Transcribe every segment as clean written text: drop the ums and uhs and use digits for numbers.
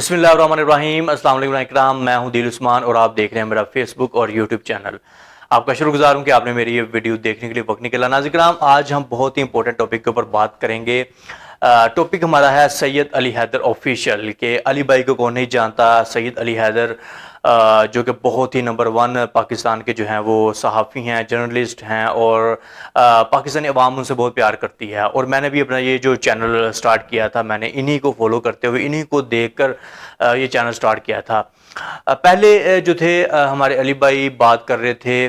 بسم اللہ الرحمن الرحیم، السلام علیکم اکرام، میں ہوں دل عثمان اور آپ دیکھ رہے ہیں میرا فیس بک اور یوٹیوب چینل۔ آپ کا شکر گزار ہوں کہ آپ نے میری یہ ویڈیو دیکھنے کے لیے وقت نکالا۔ ناظرین کرام، آج ہم بہت ہی امپورٹنٹ ٹاپک کے اوپر بات کریں گے۔ ٹاپک ہمارا ہے سید علی حیدر آفیشیل، کہ علی بھائی کو کون نہیں جانتا۔ سید علی حیدر جو کہ بہت ہی نمبر 1 پاکستان کے جو ہیں وہ صحافی ہیں، جرنلسٹ ہیں، اور پاکستانی عوام ان سے بہت پیار کرتی ہے۔ اور میں نے بھی اپنا یہ جو چینل سٹارٹ کیا تھا، میں نے انہی کو فالو کرتے ہوئے انہی کو دیکھ کر یہ چینل سٹارٹ کیا تھا۔ پہلے جو تھے ہمارے علی بھائی بات کر رہے تھے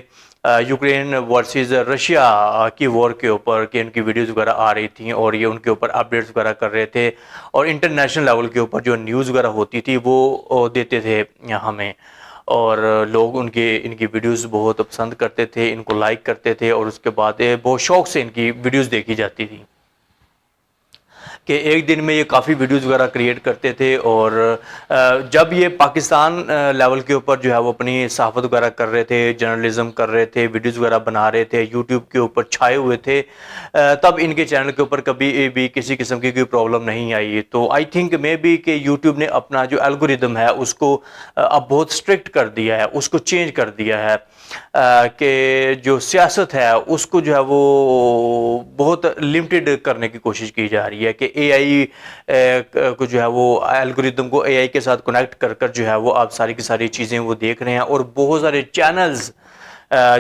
یوکرین ورسز رشیا کی وار کے اوپر، کہ ان کی ویڈیوز وغیرہ آ رہی تھیں اور یہ ان کے اوپر اپڈیٹس وغیرہ کر رہے تھے، اور انٹرنیشنل لیول کے اوپر جو نیوز وغیرہ ہوتی تھی وہ دیتے تھے ہمیں، اور لوگ ان کی ویڈیوز بہت پسند کرتے تھے، ان کو لائک کرتے تھے، اور اس کے بعد بہت شوق سے ان کی ویڈیوز دیکھی جاتی تھی کہ ایک دن میں یہ کافی ویڈیوز وغیرہ کریٹ کرتے تھے۔ اور جب یہ پاکستان لیول کے اوپر جو ہے وہ اپنی صحافت وغیرہ کر رہے تھے، جرنلزم کر رہے تھے، ویڈیوز وغیرہ بنا رہے تھے، یوٹیوب کے اوپر چھائے ہوئے تھے، تب ان کے چینل کے اوپر کبھی بھی کسی قسم کی کوئی پرابلم نہیں آئی۔ تو آئی تھنک مے بی کہ یوٹیوب نے اپنا جو الگوریدم ہے اس کو اب بہت اسٹرکٹ کر دیا ہے، اس کو چینج کر دیا ہے، کہ جو سیاست ہے اس کو جو ہے وہ بہت لمیٹڈ کرنے کی کوشش کی جا رہی ہے، کہ اے آئی کو جو ہے وہ الگوریدم کو اے آئی کے ساتھ کنیکٹ کر کر جو ہے وہ آپ ساری کی ساری چیزیں وہ دیکھ رہے ہیں، اور بہت سارے چینلز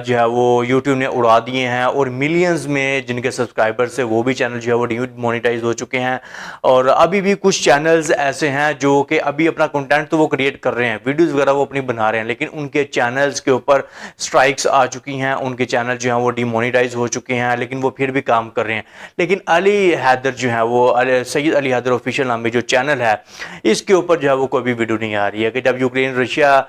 جو ہے وہ یوٹیوب نے اڑا دیے ہیں، اور ملینز میں جن کے سبسکرائبرز ہیں وہ بھی چینل جو ہے وہ ڈی مونیٹائز ہو چکے ہیں۔ اور ابھی بھی کچھ چینلز ایسے ہیں جو کہ ابھی اپنا کنٹینٹ تو وہ کریٹ کر رہے ہیں، ویڈیوز وغیرہ وہ اپنی بنا رہے ہیں، لیکن ان کے چینلز کے اوپر سٹرائکس آ چکی ہیں، ان کے چینل جو ہیں وہ ڈی مونیٹائز ہو چکے ہیں، لیکن وہ پھر بھی کام کر رہے ہیں۔ لیکن علی حیدر جو ہے وہ سید علی حیدر آفیشیل نامی جو چینل ہے، اس کے اوپر جو ہے وہ کوئی بھی ویڈیو نہیں آ رہی ہے۔ کہ جب یوکرین رشیا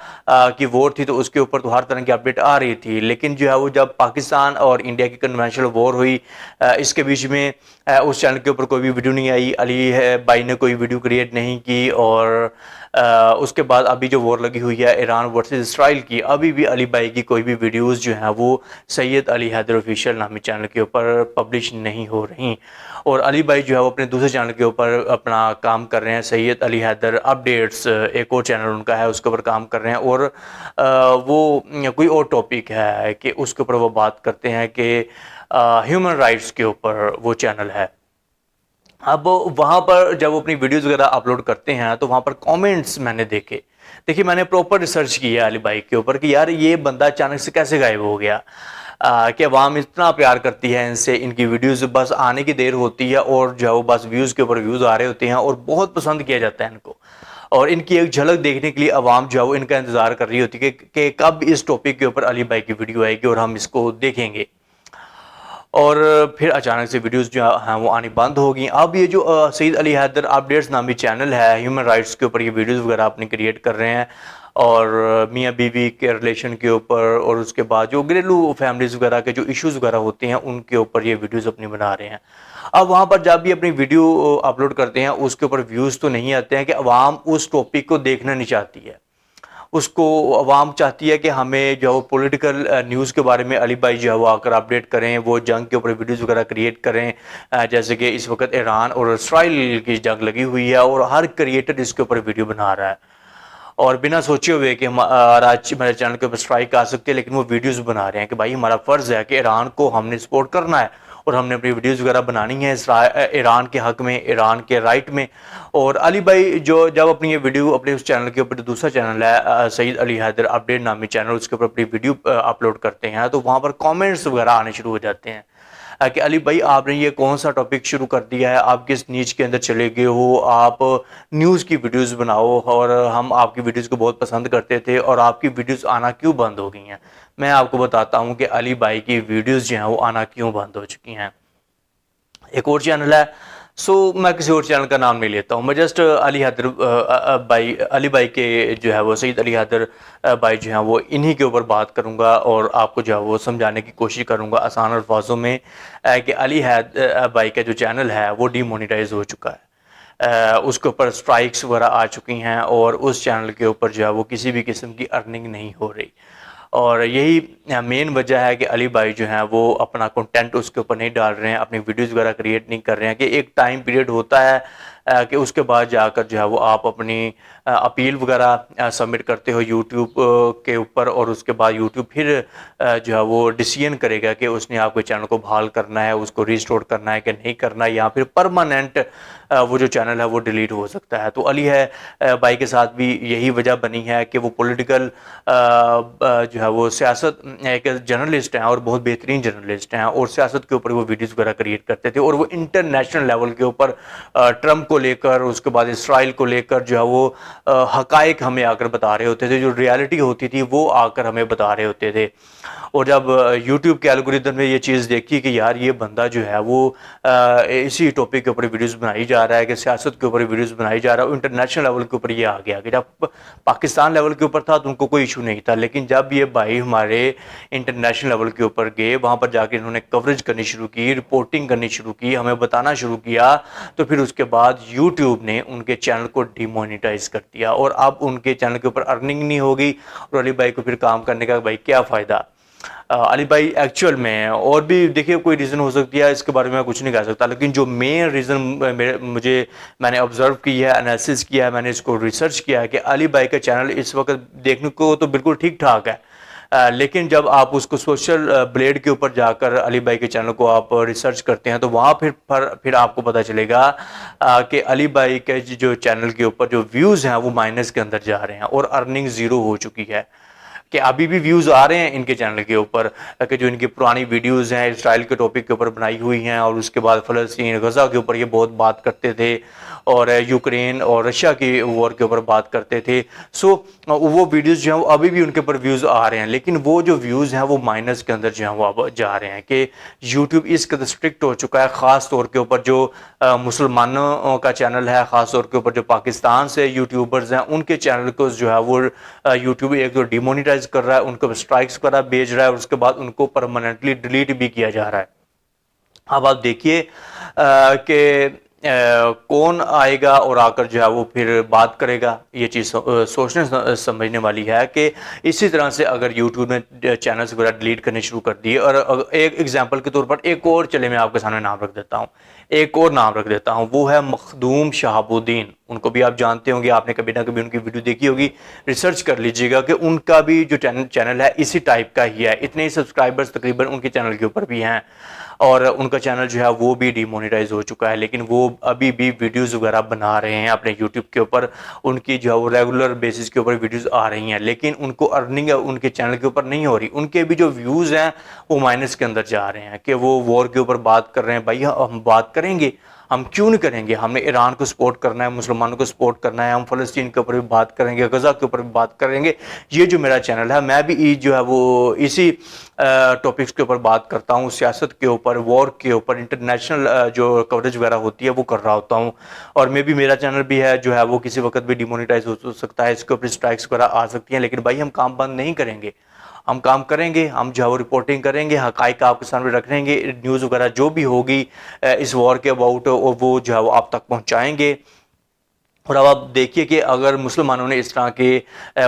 کی وار تھی تو اس کے اوپر تو ہر طرح کی اپڈیٹ آ رہی تھی، لیکن جو ہے وہ جب پاکستان اور انڈیا کی کنونشنل وار ہوئی، اس کے بیچ میں اس چینل کے اوپر کوئی بھی ویڈیو نہیں آئی، علی بھائی نے کوئی ویڈیو کریٹ نہیں کی، اور اس کے بعد ابھی جو وار لگی ہوئی ہے ایران ورسز اسرائیل کی، ابھی بھی علی بھائی کی کوئی بھی ویڈیوز جو ہیں وہ سید علی حیدر آفیشیل نامی چینل کے اوپر پبلش نہیں ہو رہی۔ اور علی بھائی جو ہے وہ اپنے دوسرے چینل کے اوپر اپنا کام کر رہے ہیں، سید علی حیدر اپڈیٹس ایک اور چینل ان کا ہے، اس کے اوپر کام کر رہے ہیں، اور وہ کوئی اور ٹاپک ہے کہ اس کے اوپر وہ بات کرتے ہیں کہ ہیومن رائٹس کے اوپر وہ چینل ہے۔ اب وہاں پر جب وہ اپنی ویڈیوز وغیرہ اپلوڈ کرتے ہیں تو وہاں پر کامنٹس میں نے دیکھیے میں نے پراپر ریسرچ کیا علی بھائی کے اوپر کہ یار یہ بندہ اچانک سے کیسے غائب ہو گیا، کہ عوام اتنا پیار کرتی ہے ان سے، ان کی ویڈیوز بس آنے کی دیر ہوتی ہے اور جو ہے وہ بس ویوز کے اوپر ویوز آ رہے ہوتے ہیں، اور بہت پسند کیا جاتا ہے ان کو، اور ان کی ایک جھلک دیکھنے کے لیے عوام جو ہے وہ ان کا انتظار کر رہی ہوتی ہے کہ کب اس ٹاپک کے اوپر علی بھائی کی ویڈیو آئے گی اور ہم اس کو دیکھیں گے۔ اور پھر اچانک سے ویڈیوز جو ہیں وہ آنی بند ہو گئیں۔ اب یہ جو سید علی حیدر اپڈیٹس نامی چینل ہے، ہیومن رائٹس کے اوپر یہ ویڈیوز وغیرہ اپنی کریٹ کر رہے ہیں، اور میاں بیوی کے ریلیشن کے اوپر، اور اس کے بعد جو گھریلو فیملیز وغیرہ کے جو ایشوز وغیرہ ہوتے ہیں ان کے اوپر یہ ویڈیوز اپنی بنا رہے ہیں۔ اب وہاں پر جب بھی اپنی ویڈیو اپلوڈ کرتے ہیں اس کے اوپر ویوز تو نہیں آتے ہیں، کہ عوام اس ٹاپک کو دیکھنا نہیں چاہتی ہے، اس کو عوام چاہتی ہے کہ ہمیں جو پولیٹیکل نیوز کے بارے میں علی بھائی جو ہے وہ آ کر اپڈیٹ کریں، وہ جنگ کے اوپر ویڈیوز وغیرہ کریٹ کریں، جیسے کہ اس وقت ایران اور اسرائیل کی جنگ لگی ہوئی ہے اور ہر کریٹر اس کے اوپر ویڈیو بنا رہا ہے، اور بنا سوچے ہوئے کہ آج میرے چینل کے اوپر اسٹرائک آ سکتے ہیں، لیکن وہ ویڈیوز بنا رہے ہیں کہ بھائی ہمارا فرض ہے کہ ایران کو ہم نے سپورٹ کرنا ہے، اور ہم نے اپنی ویڈیوز وغیرہ بنانی ہے ایران کے حق میں، ایران کے رائٹ میں۔ اور علی بھائی جو جب اپنی یہ ویڈیو اپنے اس چینل کے اوپر، جو دوسرا چینل ہے سید علی حیدر اپڈیٹ نامی چینل، اس کے اوپر اپنی ویڈیو اپلوڈ کرتے ہیں تو وہاں پر کامنٹس وغیرہ آنے شروع ہو جاتے ہیں کہ علی بھائی آپ نے یہ کون سا ٹاپک شروع کر دیا ہے، آپ کس نیچ کے اندر چلے گئے ہو، آپ نیوز کی ویڈیوز بناؤ، اور ہم آپ کی ویڈیوز کو بہت پسند کرتے تھے اور آپ کی ویڈیوز آنا کیوں بند ہو گئی ہیں۔ میں آپ کو بتاتا ہوں کہ علی بھائی کی ویڈیوز جو ہیں وہ آنا کیوں بند ہو چکی ہیں۔ ایک اور چینل ہے، میں کسی اور چینل کا نام نہیں لیتا ہوں، میں جسٹ علی حیدر علی بھائی کے جو ہے وہ سید علی حیدر بھائی جو ہیں وہ انہی کے اوپر بات کروں گا، اور آپ کو جو ہے وہ سمجھانے کی کوشش کروں گا آسان الفاظوں میں، کہ علی حیدر بھائی کا جو چینل ہے وہ ڈی مونیٹائز ہو چکا ہے، اس کے اوپر سٹرائکس وغیرہ آ چکی ہیں، اور اس چینل کے اوپر جو ہے وہ کسی بھی قسم کی ارننگ نہیں ہو رہی، اور یہی مین وجہ ہے کہ علی بھائی جو ہیں وہ اپنا کنٹینٹ اس کے اوپر نہیں ڈال رہے ہیں، اپنی ویڈیوز وغیرہ کریٹ نہیں کر رہے ہیں، کہ ایک ٹائم پیریڈ ہوتا ہے کہ اس کے بعد جا کر جو ہے وہ آپ اپنی اپیل وغیرہ سبمٹ کرتے ہو یوٹیوب کے اوپر، اور اس کے بعد یوٹیوب پھر جو ہے وہ ڈیسیژن کرے گا کہ اس نے آپ کے چینل کو بحال کرنا ہے، اس کو ریسٹور کرنا ہے کہ نہیں کرنا ہے، یا پھر پرماننٹ وہ جو چینل ہے وہ ڈیلیٹ ہو سکتا ہے۔ تو علی ہے بھائی کے ساتھ بھی یہی وجہ بنی ہے کہ وہ پولیٹیکل جو ہے وہ سیاست ایک جرنلسٹ ہیں اور بہت بہترین جرنلسٹ ہیں، اور سیاست کے اوپر وہ ویڈیوز وغیرہ کریٹ کرتے تھے، اور وہ انٹرنیشنل لیول کے اوپر ٹرمپ کو لے کر، اس کے بعد اسرائیل کو لے کر جو ہے وہ حقائق ہمیں آ کر بتا رہے ہوتے تھے، جو ریالٹی ہوتی تھی وہ آ کر ہمیں بتا رہے ہوتے تھے۔ اور جب یوٹیوب کے الگوریدم میں یہ چیز دیکھی کہ یار یہ بندہ جو ہے وہ اسی ٹاپک کے اوپر ویڈیوز بنائی جا رہا ہے، کہ سیاست کے اوپر ویڈیوز بنائی جا رہا ہے، انٹرنیشنل لیول کے اوپر یہ آ گیا کہ جب پاکستان لیول کے اوپر تھا تو ان کو کوئی ایشو نہیں تھا، لیکن جب یہ بھائی ہمارے انٹرنیشنل لیول کے اوپر گئے، وہاں پر جا کے انہوں نے کوریج کرنی شروع کی، رپورٹنگ کرنی شروع کی، ہمیں بتانا شروع کیا، تو پھر اس کے بعد یوٹیوب نے ان کے چینل کو ڈی مونیٹائز کر دیا، اور اب ان کے چینل کے اوپر ارننگ نہیں ہوگی، اور علی بھائی کو پھر کام کرنے کا بھائی کیا فائدہ۔ علی بھائی ایکچوئل میں اور بھی دیکھیے کوئی ریزن ہو سکتی ہے، اس کے بارے میں کچھ نہیں کہہ سکتا، لیکن جو مین ریزن میں نے آبزرو کی ہے، انالیسس کیا ہے، میں نے اس کو ریسرچ کیا ہے کہ علی بھائی کا چینل اس وقت دیکھنے کو تو بالکل ٹھیک ٹھاک ہے، لیکن جب آپ اس کو سوشل بلیڈ کے اوپر جا کر علی بھائی کے چینل کو آپ ریسرچ کرتے ہیں تو وہاں پھر آپ کو پتہ چلے گا کہ علی بھائی کے جو چینل کے اوپر جو ویوز ہیں وہ مائنس کے اندر جا رہے ہیں، اور ارننگ زیرو ہو چکی ہے، کہ ابھی بھی ویوز آ رہے ہیں ان کے چینل کے اوپر، کہ جو ان کی پرانی ویڈیوز ہیں اسرائیل کے ٹاپک کے اوپر بنائی ہوئی ہیں، اور اس کے بعد فلسطین غزہ کے اوپر یہ بہت بات کرتے تھے، اور یوکرین اور رشیا کی وار کے اوپر بات کرتے تھے، وہ ویڈیوز جو ہیں وہ ابھی بھی ان کے اوپر ویوز آ رہے ہیں، لیکن وہ جو ویوز ہیں وہ مائنس کے اندر جو ہیں وہ اب جا رہے ہیں، کہ یوٹیوب اس قدر اسٹرکٹ ہو چکا ہے، خاص طور کے اوپر جو مسلمانوں کا چینل ہے، خاص طور کے اوپر جو پاکستان سے یوٹیوبرز ہیں ان کے چینل کو جو ہے وہ یوٹیوب ایک تو ڈیمونیٹائز کر رہا ہے، ان کو اسٹرائکس وغیرہ بھیج رہا ہے، اور اس کے بعد ان کو پرماننٹلی ڈیلیٹ بھی کیا جا رہا ہے۔ اب آپ دیکھیے کہ کون آئے گا اور آ کر جو ہے وہ پھر بات کرے گا، یہ چیز سوچنے سمجھنے والی ہے، کہ اسی طرح سے اگر یوٹیوب نے چینلز وغیرہ ڈیلیٹ کرنے شروع کر دیے، اور ایک ایگزامپل کے طور پر ایک اور چلے میں آپ کے سامنے نام رکھ دیتا ہوں، ایک اور نام رکھ دیتا ہوں، وہ ہے مخدوم شہاب الدین، ان کو بھی آپ جانتے ہوں گے، آپ نے کبھی نہ کبھی ان کی ویڈیو دیکھی ہوگی، ریسرچ کر لیجئے گا کہ ان کا بھی جو چینل ہے اسی ٹائپ کا ہی ہے، اتنے ہی سبسکرائبرز تقریباً ان کے چینل کے اوپر بھی ہیں، اور ان کا چینل جو ہے وہ بھی ڈی مونیٹائز ہو چکا ہے، لیکن وہ ابھی بھی ویڈیوز وغیرہ بنا رہے ہیں اپنے یوٹیوب کے اوپر، ان کی جو ہے وہ ریگولر بیسس کے اوپر ویڈیوز آ رہی ہیں، لیکن ان کو ارننگ ان کے چینل کے اوپر نہیں ہو رہی، ان کے بھی جو ویوز ہیں وہ مائنس کے اندر جا رہے ہیں، کہ وہ وار کے اوپر بات کر رہے ہیں، بھائی ہم بات کریں گے، ہم کیوں نہیں کریں گے، ہم نے ایران کو سپورٹ کرنا ہے، مسلمانوں کو سپورٹ کرنا ہے، ہم فلسطین کے اوپر بھی بات کریں گے، غزہ کے اوپر بھی بات کریں گے، یہ جو میرا چینل ہے میں بھی جو ہے وہ اسی ٹاپکس کے اوپر بات کرتا ہوں، سیاست کے اوپر، وار کے اوپر، انٹرنیشنل جو کوریج وغیرہ ہوتی ہے وہ کر رہا ہوتا ہوں، اور میرا چینل بھی ہے جو ہے وہ کسی وقت بھی ڈیمونیٹائز ہو سکتا ہے، اس کے اوپر اسٹرائکس وغیرہ آ سکتی ہیں، لیکن بھائی ہم کام بند نہیں کریں گے، ہم کام کریں گے، ہم جو ہے وہ رپورٹنگ کریں گے، حقائق آپ کے سامنے رکھیں گے، نیوز وغیرہ جو بھی ہوگی اس وار کے اباؤٹ وہ جو ہے وہ آپ تک پہنچائیں گے۔ اور اب آپ دیکھیے کہ اگر مسلمانوں نے اس طرح کے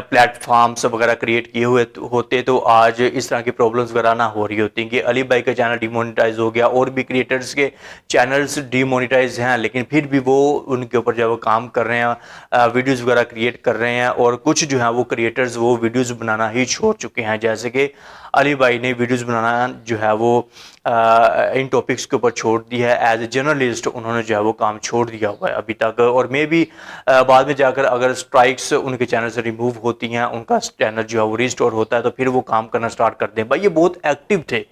پلیٹ فارمز وغیرہ کریٹ کیے ہوئے ہوتے تو آج اس طرح کی پرابلمز وغیرہ نہ ہو رہی ہوتی، کہ علی بھائی کا چینل ڈی مونیٹائز ہو گیا، اور بھی کریٹرز کے چینلز ڈی مونیٹائز ہیں، لیکن پھر بھی وہ ان کے اوپر جو ہے وہ کام کر رہے ہیں، ویڈیوز وغیرہ کریٹ کر رہے ہیں، اور کچھ جو ہیں وہ کریٹرز وہ ویڈیوز بنانا ہی چھوڑ چکے ہیں، جیسے کہ علی بھائی نے ویڈیوز بنانا جو ہے وہ ان ٹاپکس کے اوپر چھوڑ دی ہے، ایز اے جرنلسٹ انہوں نے جو ہے وہ کام چھوڑ دیا ہوا ہے ابھی تک، اور میں بھی بعد میں جا کر اگر اسٹرائکس ان کے چینل سے ریموو ہوتی ہیں، ان کا چینل جو ہے وہ ریسٹور ہوتا ہے تو پھر وہ کام کرنا سٹارٹ کر دیں۔ بھائی یہ بہت ایکٹیو تھے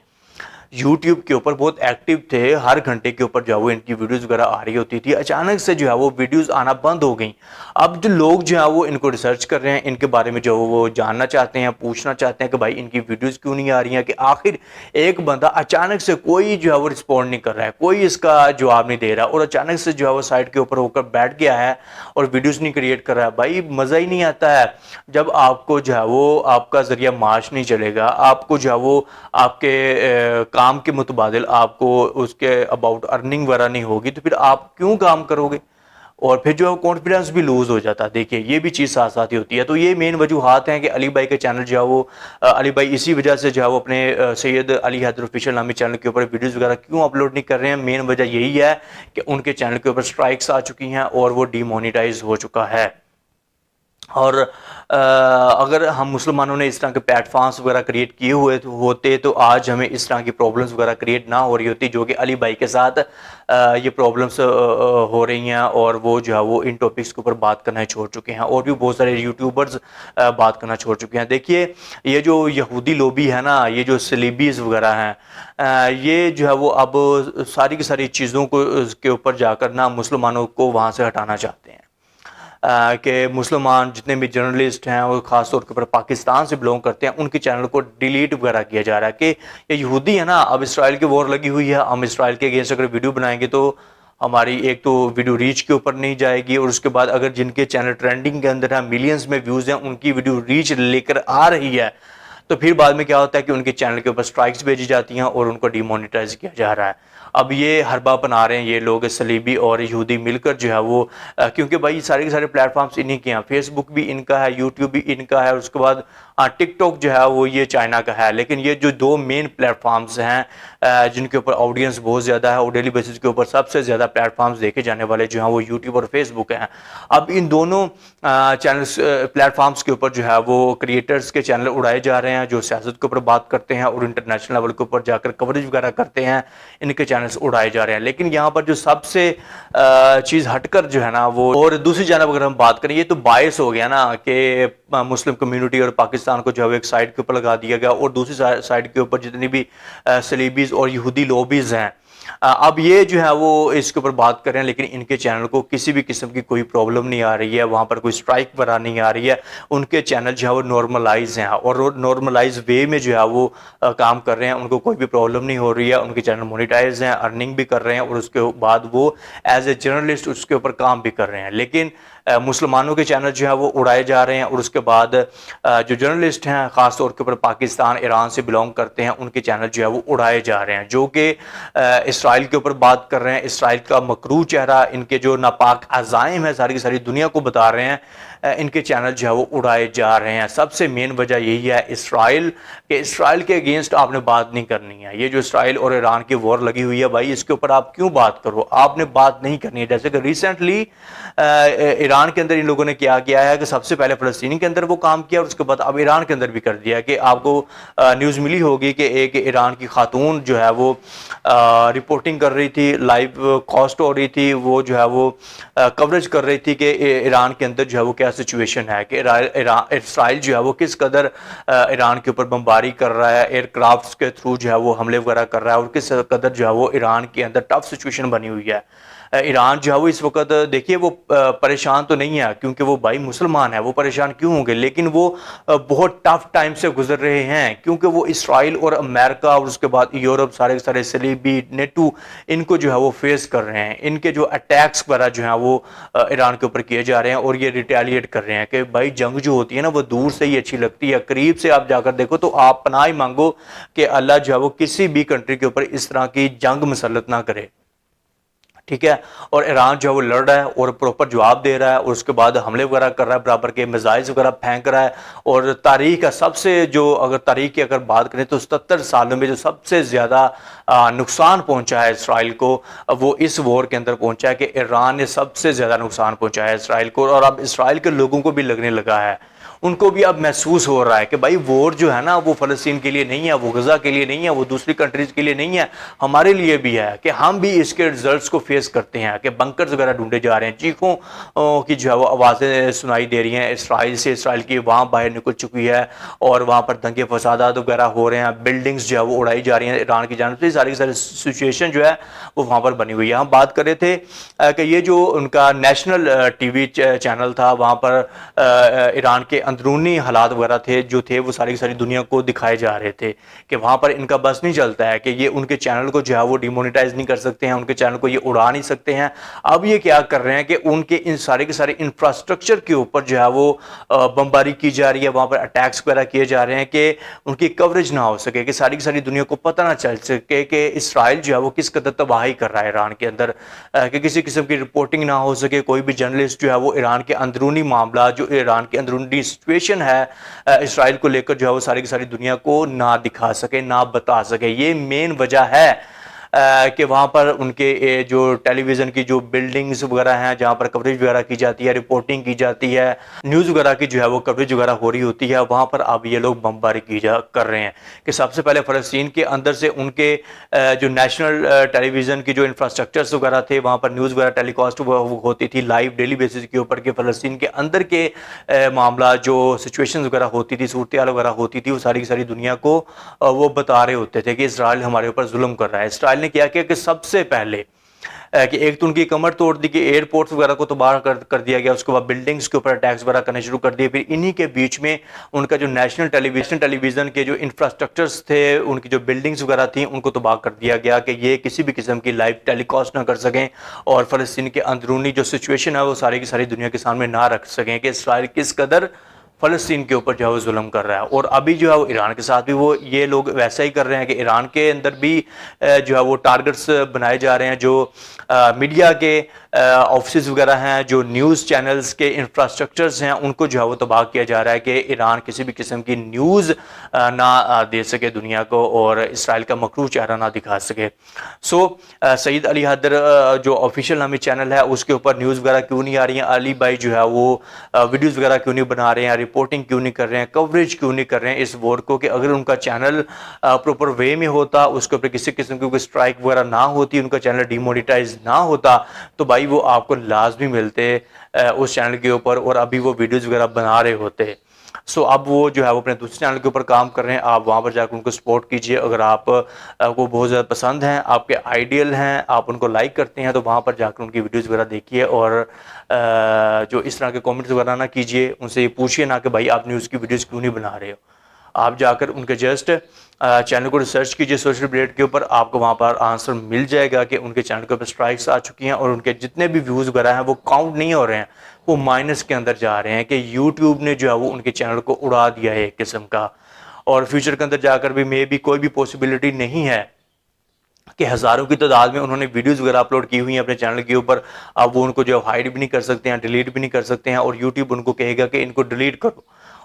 یوٹیوب کے اوپر، بہت ایکٹیو تھے، ہر گھنٹے کے اوپر جو ہے وہ ان کی ویڈیوز وغیرہ آ رہی ہوتی تھی، اچانک سے جو ہے وہ ویڈیوز آنا بند ہو گئیں۔ اب جو لوگ جو ہے وہ ان کو ریسرچ کر رہے ہیں، ان کے بارے میں جو وہ جاننا چاہتے ہیں، پوچھنا چاہتے ہیں کہ بھائی ان کی ویڈیوز کیوں نہیں آ رہی ہیں، کہ آخر ایک بندہ اچانک سے کوئی جو ہے وہ رسپونڈ نہیں کر رہا ہے، کوئی اس کا جواب نہیں دے رہا، اور اچانک سے جو ہے وہ سائٹ کے اوپر ہو کر بیٹھ گیا ہے اور ویڈیوز نہیں کریٹ کر رہا ہے۔ بھائی مزہ ہی نہیں آتا ہے جب آپ کو جو ہے وہ آپ کا ذریعہ معاش نہیں چلے گا، آپ کو جو ہے وہ آپ کے کام کے متبادل آپ کو اس کے اباؤٹ ارننگ وغیرہ نہیں ہوگی، تو پھر آپ کیوں کام کرو گے؟ اور پھر جو ہے کانفیڈنس بھی لوز ہو جاتا ہے. دیکھیے یہ بھی چیز ساتھ ساتھ ہی ہوتی ہے. تو یہ مین وجوہات ہیں کہ علی بھائی کے چینل جو ہے وہ علی بھائی اسی وجہ سے جو ہے وہ اپنے سید علی حیدر آفیشیل نامی چینل کے اوپر ویڈیوز وغیرہ کیوں اپلوڈ نہیں کر رہے ہیں. مین وجہ یہی ہے کہ ان کے چینل کے اوپر سٹرائکس آ چکی ہیں اور وہ ڈی مونیٹائز ہو چکا ہے. اور اگر ہم مسلمانوں نے اس طرح کے پلیٹ فارمز وغیرہ کریٹ کیے ہوئے ہوتے تو آج ہمیں اس طرح کی پرابلمز وغیرہ کریٹ نہ ہو رہی ہوتی جو کہ علی بھائی کے ساتھ یہ پرابلمز ہو رہی ہیں. اور وہ جو ہے وہ ان ٹاپکس کے اوپر بات کرنا چھوڑ چکے ہیں اور بھی بہت سارے یوٹیوبرز بات کرنا چھوڑ چکے ہیں. دیکھیے یہ جو یہودی لوبی ہے نا, یہ جو سلیبیز وغیرہ ہیں, یہ جو ہے وہ اب ساری کی ساری چیزوں کو کے اوپر جا کر نا مسلمانوں کو وہاں سے ہٹانا چاہتے ہیں کہ مسلمان جتنے بھی جرنلسٹ ہیں اور خاص طور کے اوپر پاکستان سے بلونگ کرتے ہیں ان کے چینل کو ڈیلیٹ وغیرہ کیا جا رہا ہے کہ یہ یہودی ہے نا, اب اسرائیل کی وار لگی ہوئی ہے, ہم اسرائیل کے اگینسٹ اگر ویڈیو بنائیں گے تو ہماری ایک تو ویڈیو ریچ کے اوپر نہیں جائے گی, اور اس کے بعد اگر جن کے چینل ٹرینڈنگ کے اندر ہیں, ملینز میں ویوز ہیں, ان کی ویڈیو ریچ لے کر آ رہی ہے تو پھر بعد میں کیا ہوتا ہے کہ ان کے چینل کے اوپر سٹرائکس بھیجی جاتی ہیں اور ان کو ڈی مونیٹائز کیا جا رہا ہے. اب یہ حربہ بنا رہے ہیں یہ لوگ صلیبی اور یہودی مل کر جو ہے وہ, کیونکہ بھائی سارے کے سارے پلیٹ فارمز انہی کے ہیں, فیس بک بھی ان کا ہے, یوٹیوب بھی ان کا ہے, اور اس کے بعد ٹک ٹاک جو ہے وہ یہ چائنا کا ہے. لیکن یہ جو دو مین پلیٹ فارمز ہیں جن کے اوپر آڈینس بہت زیادہ ہے اور ڈیلی بیسس کے اوپر سب سے زیادہ پلیٹ فارمز دیکھے جانے والے جو ہیں وہ یوٹیوب اور فیس بک ہیں. اب ان دونوں چینلز پلیٹ فارمز کے اوپر جو ہے وہ کریٹرز کے چینل اڑائے جا رہے ہیں جو سیاست کے اوپر بات کرتے ہیں اور انٹرنیشنل لیول کے اوپر جا کر کوریج وغیرہ کرتے ہیں, ان کے چینلز اڑائے جا رہے ہیں. لیکن یہاں پر جو سب سے چیز ہٹ کر جو ہے نا وہ, اور دوسری جانب اگر ہم بات کریں, یہ تو باعث ہو گیا نا کہ مسلم کمیونٹی اور پاکستان کو جو ہے ایک سائڈ کے اوپر لگا دیا گیا, اور دوسری سائڈ کے اوپر جتنی بھی سلیبیز اور یہودی لوبیز ہیں اب یہ جو ہے وہ اس کے اوپر بات کر رہے ہیں. لیکن ان کے چینل کو کسی بھی قسم کی کوئی پرابلم نہیں آ رہی ہے, وہاں پر کوئی سٹرائک وغیرہ نہیں آ رہی ہے, ان کے چینل جو ہے وہ نارملائز ہیں اور نارملائز وے میں جو ہے وہ کام کر رہے ہیں, ان کو کوئی بھی پرابلم نہیں ہو رہی ہے, ان کے چینل مونیٹائز ہیں, ارننگ بھی کر رہے ہیں, اور اس کے بعد وہ ایز اے جرنلسٹ اس کے اوپر کام بھی کر رہے ہیں. لیکن مسلمانوں کے چینل جو ہے وہ اڑائے جا رہے ہیں, اور اس کے بعد جو جرنلسٹ ہیں خاص طور کے اوپر پاکستان ایران سے بلونگ کرتے ہیں ان کے چینل جو ہے وہ اڑائے جا رہے ہیں, جو کہ اسرائیل کے اوپر بات کر رہے ہیں, اسرائیل کا مکروہ چہرہ, ان کے جو ناپاک عزائم ہیں ساری کی ساری دنیا کو بتا رہے ہیں, ان کے چینل جو ہے وہ اڑائے جا رہے ہیں. سب سے مین وجہ یہی ہے اسرائیل, کہ اسرائیل کے اگینسٹ آپ نے بات نہیں کرنی ہے. یہ جو اسرائیل اور ایران کی وار لگی ہوئی ہے بھائی, اس کے اوپر آپ کیوں بات کرو, آپ نے بات نہیں کرنی ہے. جیسے کہ ریسنٹلی ایران کے اندر ان لوگوں نے کیا کیا ہے کہ سب سے پہلے فلسطین کے اندر وہ کام کیا, اور اس کے بعد اب ایران کے اندر بھی کر دیا. کہ آپ کو نیوز ملی ہوگی کہ ایک ایران کی خاتون جو ہے وہ رپورٹنگ کر رہی تھی, لائیو کاسٹ ہو رہی تھی, وہ جو ہے وہ کوریج کر رہی تھی کہ ایران کے اندر جو ہے وہ کیا سچویشن ہے, کہ اسرائیل جو ہے وہ کس قدر ایران کے اوپر بمباری کر رہا ہے, ایئر کرافٹس کے تھرو جو ہے وہ حملے وغیرہ کر رہا ہے, اور کس قدر جو ہے وہ ایران کے اندر ٹف سچویشن بنی ہوئی ہے. ایران جو ہے وہ اس وقت دیکھیے وہ پریشان تو نہیں ہے کیونکہ وہ بھائی مسلمان ہے, وہ پریشان کیوں ہوں گے, لیکن وہ بہت ٹف ٹائم سے گزر رہے ہیں کیونکہ وہ اسرائیل اور امریکہ اور اس کے بعد یورپ سارے کے سارے صلیبی نیٹو ان کو جو ہے وہ فیس کر رہے ہیں. ان کے جو اٹیکس وغیرہ جو ہیں وہ ایران کے اوپر کیے جا رہے ہیں, اور یہ ریٹیلیٹ کر رہے ہیں کہ بھائی جنگ جو ہوتی ہے نا وہ دور سے ہی اچھی لگتی ہے, قریب سے آپ جا کر دیکھو تو آپ پناہ ہی مانگو کہ اللہ جو ہے وہ کسی بھی کنٹری کے اوپر اس طرح کی جنگ مسلط نہ کرے. ٹھیک ہے, اور ایران جو ہے وہ لڑ رہا ہے اور پراپر جواب دے رہا ہے, اور اس کے بعد حملے وغیرہ کر رہا ہے, برابر کے میزائلز وغیرہ پھینک رہا ہے. اور تاریخ کا سب سے جو اگر تاریخ کی اگر بات کریں تو 77 سالوں میں جو سب سے زیادہ نقصان پہنچا ہے اسرائیل کو, وہ اس وار کے اندر پہنچا ہے کہ ایران نے سب سے زیادہ نقصان پہنچایا ہے اسرائیل کو. اور اب اسرائیل کے لوگوں کو بھی لگنے لگا ہے, ان کو بھی اب محسوس ہو رہا ہے کہ بھائی وار جو ہے نا وہ فلسطین کے لیے نہیں ہے, وہ غزہ کے لیے نہیں ہے, وہ دوسری کنٹریز کے لیے نہیں ہے, ہمارے لیے بھی ہے, کہ ہم بھی اس کے رزلٹس کو فیس کرتے ہیں. کہ بنکرز وغیرہ ڈھونڈے جا رہے ہیں, چیخوں کی جو ہے وہ آوازیں سنائی دے رہی ہیں اسرائیل سے, اسرائیل کی وہاں باہر نکل چکی ہے, اور وہاں پر دنگے فسادات وغیرہ ہو رہے ہیں, بلڈنگز جو ہے وہ اڑائی جا رہی ہیں ایران کی جانب سے. ساری کی ساری سچویشن جو ہے وہ وہاں پر بنی ہوئی ہے. ہم بات کر رہے تھے کہ یہ جو ان کا نیشنل ٹی وی چینل تھا, وہاں پر ایران کے اندرونی حالات وغیرہ تھے جو تھے وہ ساری کی ساری دنیا کو دکھائے جا رہے تھے کہ وہاں پر ان کا بس نہیں چلتا ہے، کہ یہ ان کے چینل کو جو ہے وہ ڈیمونیٹائز نہیں کر سکتے ہیں، ان کے چینل کو یہ اڑا نہیں سکتے ہیں۔ اب یہ کیا کر رہے ہیں کہ ان کے ان سارے کے سارے انفراسٹرکچر کے اوپر جو ہے وہ بمباری کی جا رہی ہے، وہاں پر اٹیکس وغیرہ کیے جا رہے ہیں کہ ان کی کوریج نہ ہو سکے، کہ ساری کی ساری دنیا کو پتہ نہ چل سکے کہ اسرائیل جو ہے وہ کس قدر تباہی کر رہا ہے ایران کے اندر، کہ کسی قسم کی رپورٹنگ نہ ہو سکے، کوئی بھی جرنلسٹ جو ہے وہ ایران کے اندرونی معاملات، جو ایران کی اندرونی سچویشن ہے اسرائیل کو لے کر جو ہے وہ ساری کی ساری دنیا کو نہ دکھا سکے، نہ بتا سکے۔ یہ مین وجہ ہے کہ وہاں پر ان کے جو ٹیلی ویژن کی جو بلڈنگز وغیرہ ہیں جہاں پر کوریج وغیرہ کی جاتی ہے، رپورٹنگ کی جاتی ہے، نیوز وغیرہ کی جو ہے وہ کوریج وغیرہ ہو رہی ہوتی ہے، وہاں پر اب یہ لوگ بمباری کر رہے ہیں کہ سب سے پہلے فلسطین کے اندر سے ان کے جو نیشنل ٹیلی ویژن کی جو انفراسٹرکچرز وغیرہ تھے، وہاں پر نیوز وغیرہ ٹیلی کاسٹ ہوتی تھی لائیو ڈیلی بیسس کے اوپر، کہ فلسطین کے اندر کے معاملات جو سچویشنز وغیرہ ہوتی تھی، صورتحال وغیرہ ہوتی تھی، وہ ساری کی ساری دنیا کو وہ بتا رہے ہوتے تھے کہ اسرائیل ہمارے اوپر ظلم کر رہا ہے۔ اسرائیل نے کیا کہ سب سے پہلے کہ ایک تو ان کی کمر توڑ دی کہ ایئرپورٹس وغیرہ کو تباہ کر دیا گیا، اس کے بعد بلڈنگز کے اوپر اٹیکس وغیرہ کرنے شروع کر دیے، پھر انہی کے بیچ میں ان کا جو نیشنل ٹیلی ویژن کے جو انفراسٹرکچرز تھے، ان کی جو بلڈنگز وغیرہ تھیں، ان کو تباہ کر دیا گیا کہ یہ کسی بھی قسم کی لائیو ٹیلی کاسٹ نہ کر سکیں اور فلسطین کے اندرونی جو سچویشن ہے وہ ساری کی ساری دنیا کے سامنے نہ رکھ سکیں کہ اسرائیل کس قدر فلسطین کے اوپر جو ہے وہ ظلم کر رہا ہے۔ اور ابھی جو ہے وہ ایران کے ساتھ بھی وہ یہ لوگ ویسا ہی کر رہے ہیں کہ ایران کے اندر بھی جو ہے وہ ٹارگٹس بنائے جا رہے ہیں، جو میڈیا کے آفسز وغیرہ ہیں، جو نیوز چینلز کے انفراسٹرکچرز ہیں، ان کو جو ہے وہ تباہ کیا جا رہا ہے کہ ایران کسی بھی قسم کی نیوز نہ دے سکے دنیا کو اور اسرائیل کا مکروہ چہرہ نہ دکھا سکے۔ سعید علی حیدر جو آفیشیل ہمیں چینل ہے اس کے اوپر نیوز وغیرہ کیوں نہیں آ رہی ہیں، علی بھائی جو ہے وہ ویڈیوز وغیرہ کیوں نہیں بنا رہے ہیں، رپورٹنگ کیوں نہیں کر رہے ہیں، کوریج کیوں نہیں کر رہے ہیں اس وار کو، کہ اگر ان کا چینل پروپر وے میں ہوتا، اس کے اوپر کسی قسم کی کوئی اسٹرائک وغیرہ نہ ہوتی، ان کا چینل ڈیمونیٹائز نہ ہوتا، تو بھائی وہ آپ کو لازمی ملتے اس چینل کے اوپر اور ابھی وہ ویڈیوز وغیرہ بنا رہے ہوتے۔ اب وہ جو ہے وہ اپنے دوسرے چینل کے اوپر کام کر رہے ہیں، آپ وہاں پر جا کر ان کو سپورٹ کیجئے۔ اگر آپ کو بہت زیادہ پسند ہیں، آپ کے آئیڈیل ہیں، آپ ان کو لائک کرتے ہیں، تو وہاں پر جا کر ان کی ویڈیوز وغیرہ دیکھیے اور جو اس طرح کے کامنٹس وغیرہ نہ کیجئے، ان سے یہ پوچھئے نہ کہ بھائی آپ نیوز کی ویڈیوز کیوں نہیں بنا رہے ہو۔ آپ جا کر ان کے جسٹ چینل کو ریسرچ کیجئے سوشل بلیڈ کے اوپر، آپ کو وہاں پر آنسر مل جائے گا کہ ان کے چینل کے اوپر سٹرائکس آ چکی ہیں اور ان کے جتنے بھی ویوز وغیرہ ہیں وہ کاؤنٹ نہیں ہو رہے ہیں، وہ مائنس کے اندر جا رہے ہیں، کہ یوٹیوب نے جو ہے وہ ان کے چینل کو اڑا دیا ہے ایک قسم کا۔ اور فیوچر کے اندر جا کر بھی کوئی بھی پاسبلٹی نہیں ہے کہ ہزاروں کی تعداد میں انہوں نے ویڈیوز وغیرہ اپلوڈ کی ہوئی ہیں اپنے چینل کے اوپر، اب وہ ان کو جو ہائیڈ بھی نہیں کر سکتے ہیں، ڈیلیٹ بھی نہیں کر سکتے ہیں، اور یوٹیوب ان کو کہے گا کہ ان کو ڈیلیٹ کرو،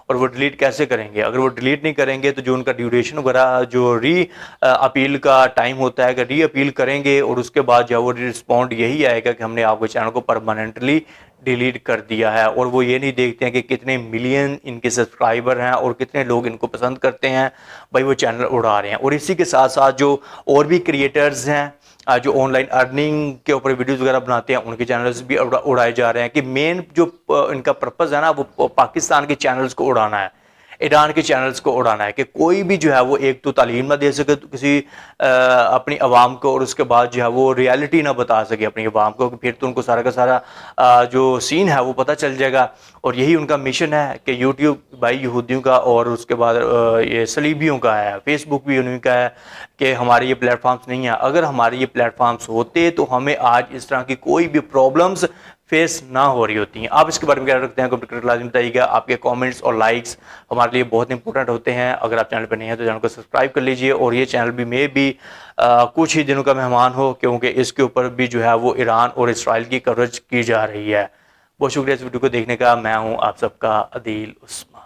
اور وہ ڈیلیٹ کیسے کریں گے؟ اگر وہ ڈیلیٹ نہیں کریں گے تو جو ان کا ڈیوریشن وغیرہ جو ری اپیل کا ٹائم ہوتا ہے، اگر ری اپیل کریں گے اور اس کے بعد جو وہ رسپونڈ یہی آئے گا کہ ہم نے آپ کے چینل کو پرماننٹلی ڈیلیٹ کر دیا ہے، اور وہ یہ نہیں دیکھتے ہیں کہ کتنے ملین ان کے سبسکرائبر ہیں اور کتنے لوگ ان کو پسند کرتے ہیں، بھائی وہ چینل اڑا رہے ہیں۔ اور اسی کے ساتھ ساتھ جو اور بھی کریٹرز ہیں جو آن لائن ارننگ کے اوپر ویڈیوز وغیرہ بناتے ہیں، ان کے چینلز بھی اڑائے جا رہے ہیں، کہ مین جو ان کا پرپز ہے نا وہ پاکستان کے چینلز کو اڑانا ہے، ایران کے چینلز کو اڑانا ہے، کہ کوئی بھی جو ہے وہ ایک تو تعلیم نہ دے سکے کسی اپنی عوام کو، اور اس کے بعد جو ہے وہ ریالٹی نہ بتا سکے اپنی عوام کو، کہ پھر تو ان کو سارا کا سارا جو سین ہے وہ پتہ چل جائے گا۔ اور یہی ان کا مشن ہے کہ یوٹیوب بھائی یہودیوں کا اور اس کے بعد یہ صلیبیوں کا ہے، فیس بک بھی انہیں کا ہے، کہ ہمارے یہ پلیٹ فارمز نہیں ہیں۔ اگر ہمارے یہ پلیٹ فارمز ہوتے تو ہمیں آج اس طرح کی کوئی بھی پرابلمز فیس نہ ہو رہی ہوتی ہیں۔ آپ اس کے بارے میں کیا رکھتے ہیں کمنٹ کر کے لازم بتائیے گا۔ آپ کے کامنٹس اور لائکس ہمارے لیے بہت امپورٹنٹ ہوتے ہیں۔ اگر آپ چینل پہ نہیں ہیں تو چینل کو سبسکرائب کر لیجئے، اور یہ چینل بھی کچھ ہی دنوں کا مہمان ہو، کیونکہ اس کے اوپر بھی جو ہے وہ ایران اور اسرائیل کی کوریج کی جا رہی ہے۔ بہت شکریہ اس ویڈیو کو دیکھنے کا۔ میں ہوں آپ سب کا عدیل عثمان۔